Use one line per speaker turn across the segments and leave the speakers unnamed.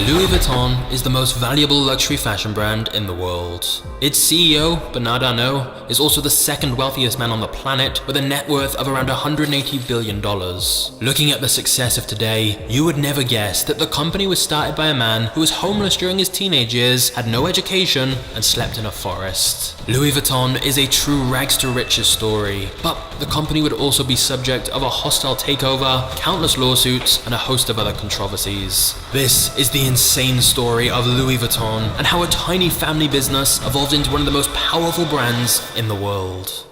Louis Vuitton is the most valuable luxury fashion brand in the world. Its CEO, Bernard Arnault, is also the second wealthiest man on the planet with a net worth of around $180 billion. Looking at the success of today, you would never guess that the company was started by a man who was homeless during his teenage years, had no education, and slept in a forest. Louis Vuitton is a true rags to riches story, but the company would also be subject of a hostile takeover, countless lawsuits, and a host of other controversies. This is the insane story of Louis Vuitton and how a tiny family business evolved into one of the most powerful brands in the world.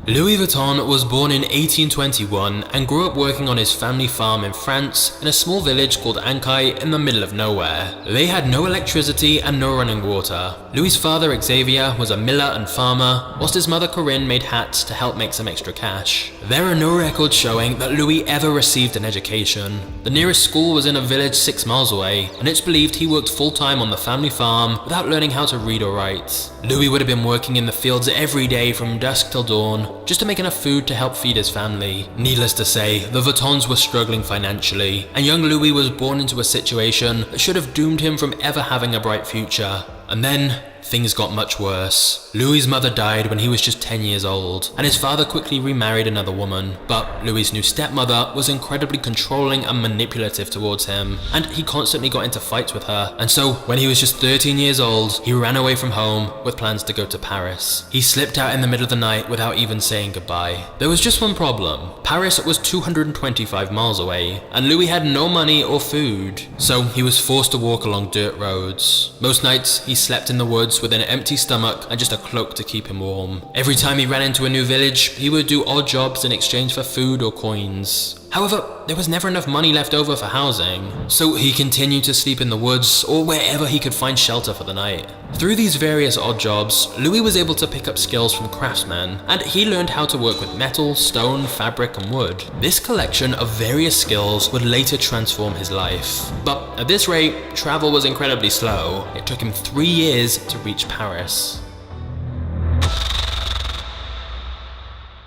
Louis Vuitton was born in 1821 and grew up working on his family farm in France in a small village called Ancaille in the middle of nowhere. They had no electricity and no running water. Louis' father Xavier was a miller and farmer, whilst his mother Corinne made hats to help make some extra cash. There are no records showing that Louis ever received an education. The nearest school was in a village 6 miles away, and it's believed he worked full-time on the family farm without learning how to read or write. Louis would have been working in the fields every day from dusk till dawn, just to make enough food to help feed his family. Needless to say, the Vuittons were struggling financially, and young Louis was born into a situation that should have doomed him from ever having a bright future. And then, things got much worse. Louis' mother died when he was just 10 years old, and his father quickly remarried another woman. But Louis' new stepmother was incredibly controlling and manipulative towards him, and he constantly got into fights with her. And so, when he was just 13 years old, he ran away from home with plans to go to Paris. He slipped out in the middle of the night without even saying goodbye. There was just one problem. Paris was 225 miles away, and Louis had no money or food. So he was forced to walk along dirt roads. Most nights, he slept in the woods with an empty stomach and just a cloak to keep him warm. Every time he ran into a new village, he would do odd jobs in exchange for food or coins. However, there was never enough money left over for housing, so he continued to sleep in the woods or wherever he could find shelter for the night. Through these various odd jobs, Louis was able to pick up skills from craftsmen, and he learned how to work with metal, stone, fabric, and wood. This collection of various skills would later transform his life. But at this rate, travel was incredibly slow. It took him 3 years to reach Paris.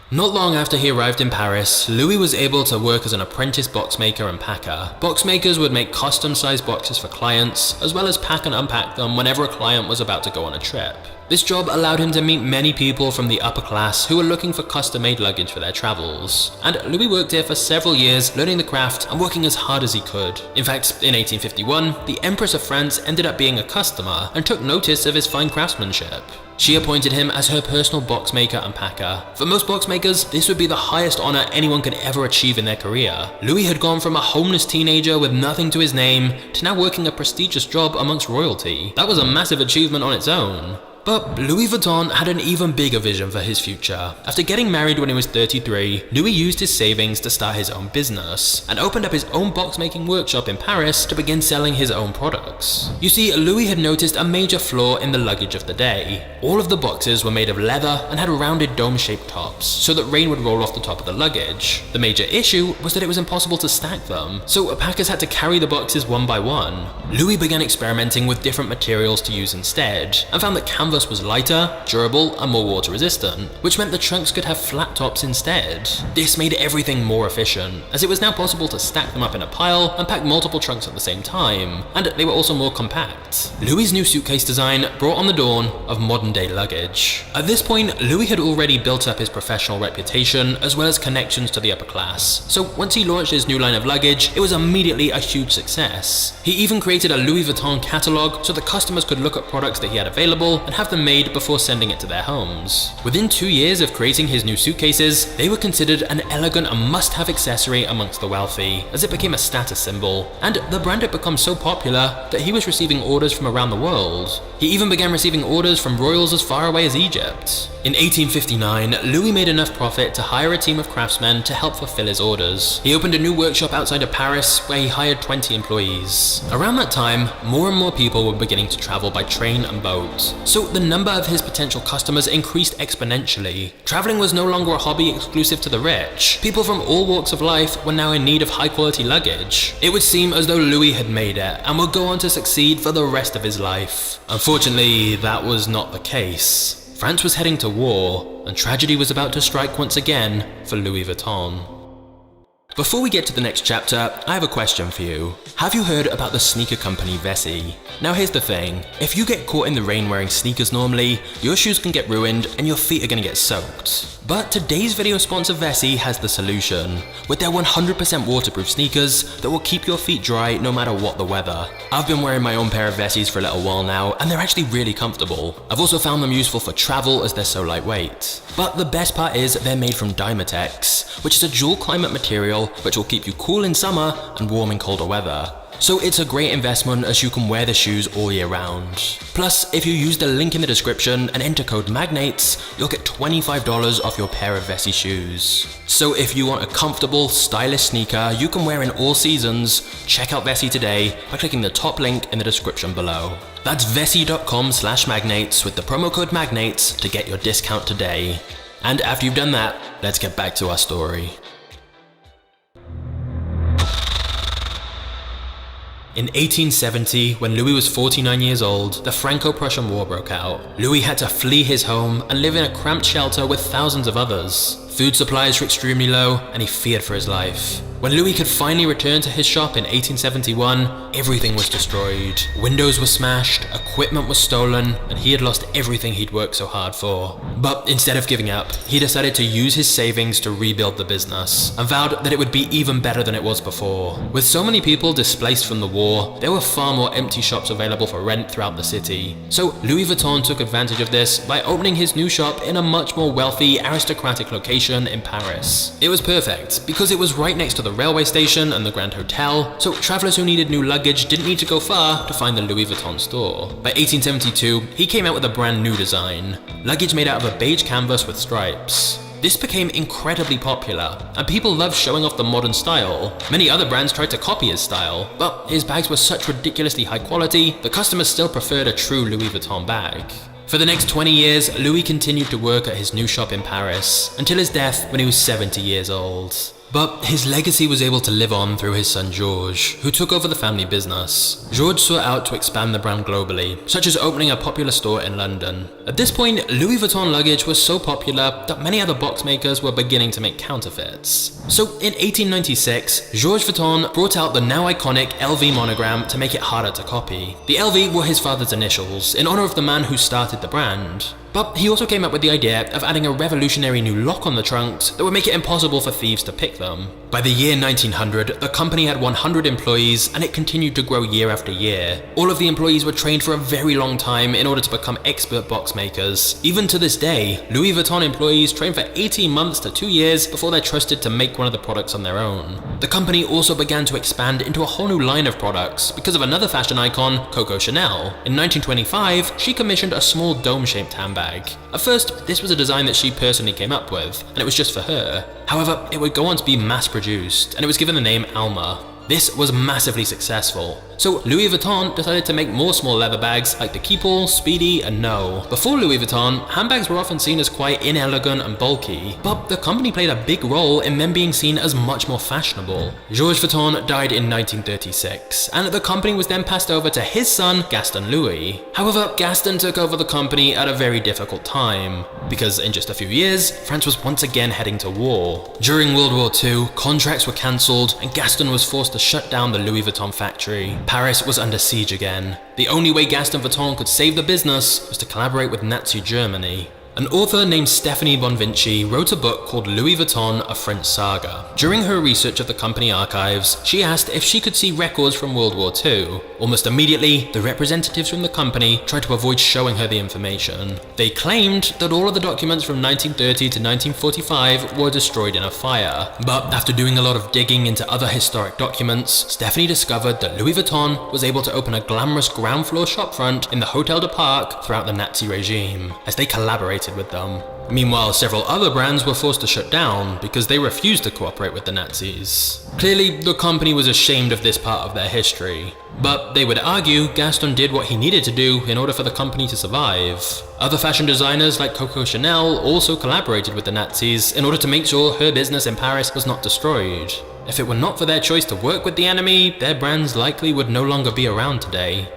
Not long after he arrived in Paris, Louis was able to work as an apprentice boxmaker and packer. Boxmakers would make custom-sized boxes for clients, as well as pack and unpack them whenever a client was about to go on a trip. This job allowed him to meet many people from the upper class who were looking for custom-made luggage for their travels. And Louis worked here for several years, learning the craft and working as hard as he could. In fact, in 1851, the Empress of France ended up being a customer and took notice of his fine craftsmanship. She appointed him as her personal boxmaker and packer. For most boxmakers, this would be the highest honor anyone could ever achieve in their career. Louis had gone from a homeless teenager with nothing to his name to now working a prestigious job amongst royalty. That was a massive achievement on its own. But Louis Vuitton had an even bigger vision for his future. After getting married when he was 33, Louis used his savings to start his own business and opened up his own boxmaking workshop in Paris to begin selling his own products. You see, Louis had noticed a major flaw in the luggage of the day. All of the boxes were made of leather and had rounded dome-shaped tops, so that rain would roll off the top of the luggage. The major issue was that it was impossible to stack them, so packers had to carry the boxes one by one. Louis began experimenting with different materials to use instead, and found that canvas was lighter, durable, and more water resistant, which meant the trunks could have flat tops instead. This made everything more efficient, as it was now possible to stack them up in a pile and pack multiple trunks at the same time, and they were also more compact. Louis' new suitcase design brought on the dawn of modern-day luggage. At this point, Louis had already built up his professional reputation as well as connections to the upper class, so once he launched his new line of luggage, it was immediately a huge success. He even created a Louis Vuitton catalog so that customers could look at products that he had available and have them made before sending it to their homes. Within 2 years of creating his new suitcases, they were considered an elegant and must-have accessory amongst the wealthy, as it became a status symbol, and the brand had become so popular that he was receiving orders from around the world. He even began receiving orders from royals as far away as Egypt. In 1859, Louis made enough profit to hire a team of craftsmen to help fulfill his orders. He opened a new workshop outside of Paris where he hired 20 employees. Around that time, more and more people were beginning to travel by train and boat, so So the number of his potential customers increased exponentially. Traveling was no longer a hobby exclusive to the rich. People from all walks of life were now in need of high quality luggage. It would seem as though Louis had made it and would go on to succeed for the rest of his life. Unfortunately, that was not the case. France was heading to war, and tragedy was about to strike once again for Louis Vuitton. Before we get to the next chapter, I have a question for you. Have you heard about the sneaker company Vessi? Now here's the thing, if you get caught in the rain wearing sneakers normally, your shoes can get ruined and your feet are gonna get soaked. But today's video sponsor Vessi has the solution, with their 100% waterproof sneakers that will keep your feet dry no matter what the weather. I've been wearing my own pair of Vessis for a little while now, and they're actually really comfortable. I've also found them useful for travel as they're so lightweight. But the best part is they're made from Dymatex, which is a dual climate material which will keep you cool in summer and warm in colder weather. So it's a great investment as you can wear the shoes all year round. Plus, if you use the link in the description and enter code MAGNATES, you'll get $25 off your pair of Vessi shoes. So if you want a comfortable, stylish sneaker you can wear in all seasons, check out Vessi today by clicking the top link in the description below. That's vessi.com/magnates with the promo code MAGNATES to get your discount today. And after you've done that, let's get back to our story. In 1870, when Louis was 49 years old, the Franco-Prussian War broke out. Louis had to flee his home and live in a cramped shelter with thousands of others. Food supplies were extremely low, and he feared for his life. When Louis could finally return to his shop in 1871, everything was destroyed. Windows were smashed, equipment was stolen, and he had lost everything he'd worked so hard for. But instead of giving up, he decided to use his savings to rebuild the business, and vowed that it would be even better than it was before. With so many people displaced from the war, there were far more empty shops available for rent throughout the city. So Louis Vuitton took advantage of this by opening his new shop in a much more wealthy, aristocratic location in Paris. It was perfect, because it was right next to the railway station and the Grand Hotel, so travelers who needed new luggage didn't need to go far to find the Louis Vuitton store. By 1872, he came out with a brand new design, luggage made out of a beige canvas with stripes. This became incredibly popular, and people loved showing off the modern style. Many other brands tried to copy his style, but his bags were such ridiculously high quality, the customers still preferred a true Louis Vuitton bag. For the next 20 years, Louis continued to work at his new shop in Paris, until his death when he was 70 years old. But his legacy was able to live on through his son Georges, who took over the family business. Georges sought out to expand the brand globally, such as opening a popular store in London. At this point, Louis Vuitton luggage was so popular that many other box makers were beginning to make counterfeits. So in 1896, Georges Vuitton brought out the now iconic LV monogram to make it harder to copy. The LV were his father's initials, in honor of the man who started the brand. But he also came up with the idea of adding a revolutionary new lock on the trunks that would make it impossible for thieves to pick them. By the year 1900, the company had 100 employees and it continued to grow year after year. All of the employees were trained for a very long time in order to become expert box makers. Even to this day, Louis Vuitton employees train for 18 months to 2 years before they're trusted to make one of the products on their own. The company also began to expand into a whole new line of products because of another fashion icon, Coco Chanel. In 1925, she commissioned a small dome-shaped handbag. At first, this was a design that she personally came up with, and it was just for her. However, it would go on to be mass-produced, and it was given the name Alma. This was massively successful, so Louis Vuitton decided to make more small leather bags like the Keepall, Speedy, and No. Before Louis Vuitton, handbags were often seen as quite inelegant and bulky, but the company played a big role in them being seen as much more fashionable. Georges Vuitton died in 1936, and the company was then passed over to his son, Gaston Louis. However, Gaston took over the company at a very difficult time, because in just a few years, France was once again heading to war. During World War II, contracts were cancelled, and Gaston was forced to shut down the Louis Vuitton factory. Paris was under siege again. The only way Gaston Vuitton could save the business was to collaborate with Nazi Germany. An author named Stephanie Bonvinci wrote a book called Louis Vuitton, A French Saga. During her research of the company archives, she asked if she could see records from World War II. Almost immediately, the representatives from the company tried to avoid showing her the information. They claimed that all of the documents from 1930 to 1945 were destroyed in a fire. But after doing a lot of digging into other historic documents, Stephanie discovered that Louis Vuitton was able to open a glamorous ground floor shopfront in the Hotel de Parc throughout the Nazi regime, as they collaborated with them. Meanwhile, several other brands were forced to shut down because they refused to cooperate with the Nazis. Clearly, the company was ashamed of this part of their history. But they would argue Gaston did what he needed to do in order for the company to survive. Other fashion designers like Coco Chanel also collaborated with the Nazis in order to make sure her business in Paris was not destroyed. If it were not for their choice to work with the enemy, their brands likely would no longer be around today.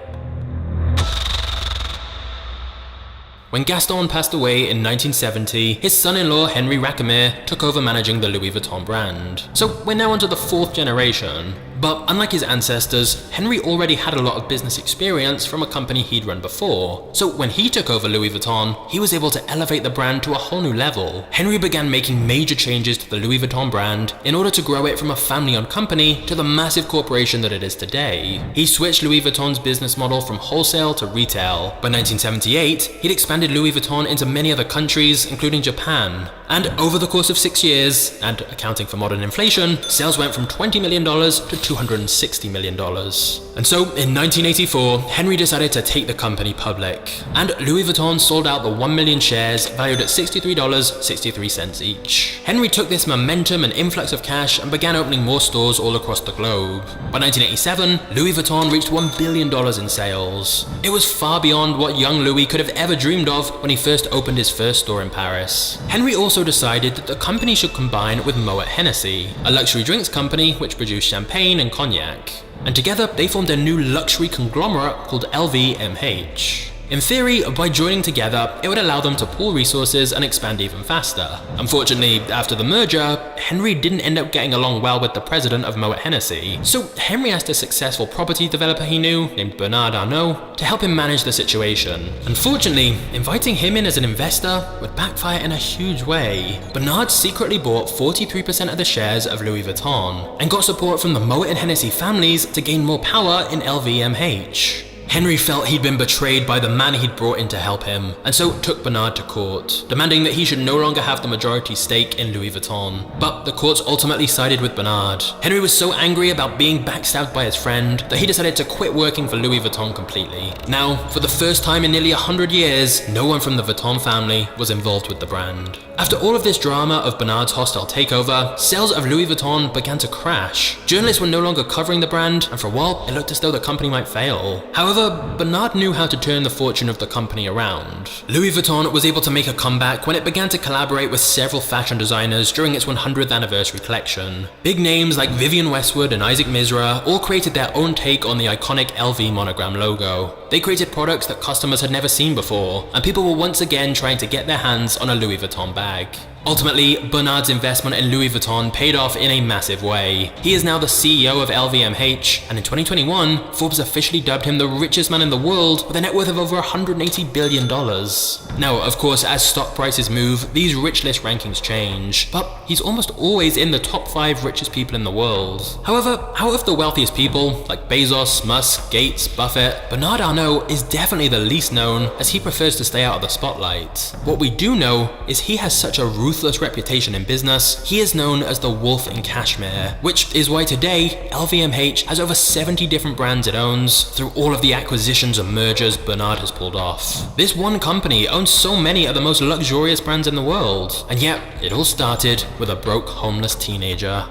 When Gaston passed away in 1970, his son-in-law Henri Racamire took over managing the Louis Vuitton brand. So we're now onto the fourth generation. But unlike his ancestors, Henri already had a lot of business experience from a company he'd run before. So when he took over Louis Vuitton, he was able to elevate the brand to a whole new level. Henri began making major changes to the Louis Vuitton brand in order to grow it from a family-owned company to the massive corporation that it is today. He switched Louis Vuitton's business model from wholesale to retail. By 1978, he'd expanded Louis Vuitton into many other countries, including Japan. And over the course of 6 years, and accounting for modern inflation, sales went from $20 million to $260 million. And so, in 1984, Henri decided to take the company public, and Louis Vuitton sold out the 1 million shares valued at $63.63 each. Henri took this momentum and influx of cash and began opening more stores all across the globe. By 1987, Louis Vuitton reached $1 billion in sales. It was far beyond what young Louis could have ever dreamed of when he first opened his first store in Paris. Henri also decided that the company should combine with Moet Hennessy, a luxury drinks company which produced champagne and cognac. And together they formed a new luxury conglomerate called LVMH. In theory, by joining together, it would allow them to pool resources and expand even faster. Unfortunately, after the merger, Henri didn't end up getting along well with the president of Moet Hennessy, so Henri asked a successful property developer he knew, named Bernard Arnault, to help him manage the situation. Unfortunately, inviting him in as an investor would backfire in a huge way. Bernard secretly bought 43% of the shares of Louis Vuitton, and got support from the Moet and Hennessy families to gain more power in LVMH. Henri felt he'd been betrayed by the man he'd brought in to help him, and so took Bernard to court, demanding that he should no longer have the majority stake in Louis Vuitton. But the courts ultimately sided with Bernard. Henri was so angry about being backstabbed by his friend that he decided to quit working for Louis Vuitton completely. Now, for the first time in nearly 100 years, no one from the Vuitton family was involved with the brand. After all of this drama of Bernard's hostile takeover, sales of Louis Vuitton began to crash. Journalists were no longer covering the brand, and for a while, it looked as though the company might fail. However, Bernard knew how to turn the fortune of the company around. Louis Vuitton was able to make a comeback when it began to collaborate with several fashion designers during its 100th anniversary collection. Big names like Vivienne Westwood and Isaac Mizrahi all created their own take on the iconic LV monogram logo. They created products that customers had never seen before, and people were once again trying to get their hands on a Louis Vuitton bag. Ultimately, Bernard's investment in Louis Vuitton paid off in a massive way. He is now the CEO of LVMH, and in 2021, Forbes officially dubbed him the richest man in the world with a net worth of over $180 billion. Now, of course, as stock prices move, these rich list rankings change, but he's almost always in the top 5 richest people in the world. However, out of the wealthiest people, like Bezos, Musk, Gates, Buffett, Bernard Arnault is definitely the least known, as he prefers to stay out of the spotlight. What we do know is he has such a ruthless reputation in business. He is known as the wolf in Cashmere, which is why today LVMH has over 70 different brands it owns through all of the acquisitions and mergers Bernard has pulled off. This one company owns so many of the most luxurious brands in the world, and yet it all started with a broke, homeless teenager.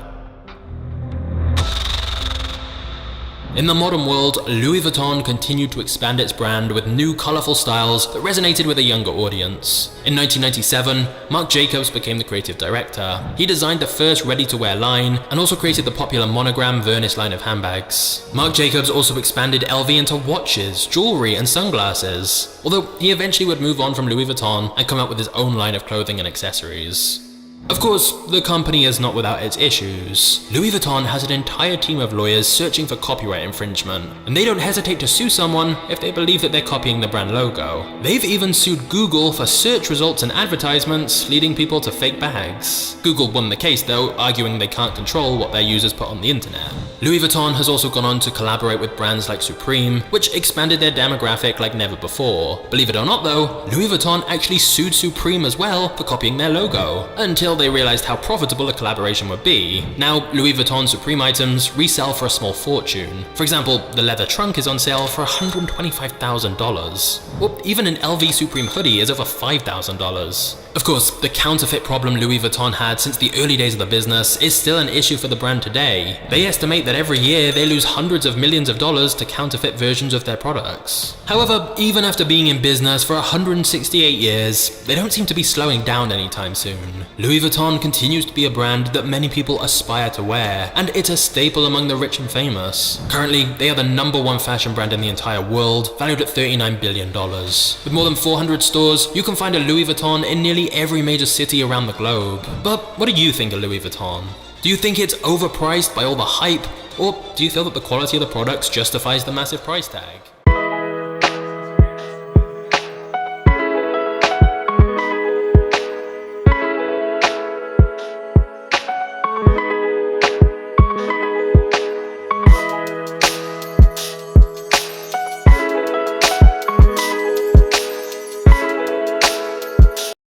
In the modern world, Louis Vuitton continued to expand its brand with new colourful styles that resonated with a younger audience. In 1997, Marc Jacobs became the creative director. He designed the first ready-to-wear line and also created the popular monogram Vernus line of handbags. Marc Jacobs also expanded LV into watches, jewellery and sunglasses, although he eventually would move on from Louis Vuitton and come out with his own line of clothing and accessories. Of course, the company is not without its issues. Louis Vuitton has an entire team of lawyers searching for copyright infringement, and they don't hesitate to sue someone if they believe that they're copying the brand logo. They've even sued Google for search results and advertisements, leading people to fake bags. Google won the case though, arguing they can't control what their users put on the internet. Louis Vuitton has also gone on to collaborate with brands like Supreme, which expanded their demographic like never before. Believe it or not though, Louis Vuitton actually sued Supreme as well for copying their logo, until they realized how profitable a collaboration would be. Now, Louis Vuitton Supreme items resell for a small fortune. For example, the leather trunk is on sale for $125,000. Well, even an LV Supreme hoodie is over $5,000. Of course, the counterfeit problem Louis Vuitton had since the early days of the business is still an issue for the brand today. They estimate that every year they lose hundreds of millions of dollars to counterfeit versions of their products. However, even after being in business for 168 years, they don't seem to be slowing down anytime soon. Louis Vuitton continues to be a brand that many people aspire to wear, and it's a staple among the rich and famous. Currently, they are the #1 fashion brand in the entire world, valued at $39 billion. With more than 400 stores, you can find a Louis Vuitton in nearly every major city around the globe. But what do you think of Louis Vuitton? Do you think it's overpriced by all the hype, or do you feel that the quality of the products justifies the massive price tag?